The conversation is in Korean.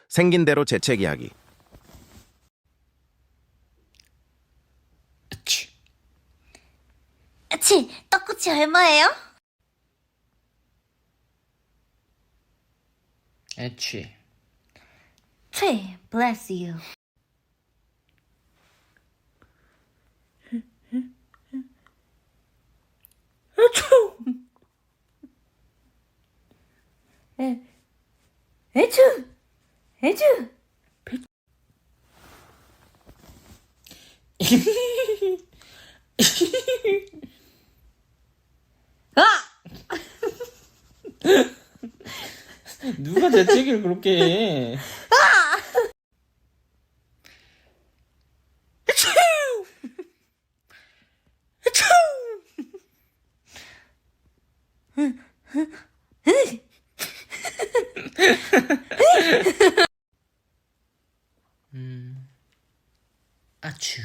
생긴 대로 재채기하기. 떡꼬치 얼마예요? 애취. bless you. 애주. 누가 재채기를 그렇게 해? 아추.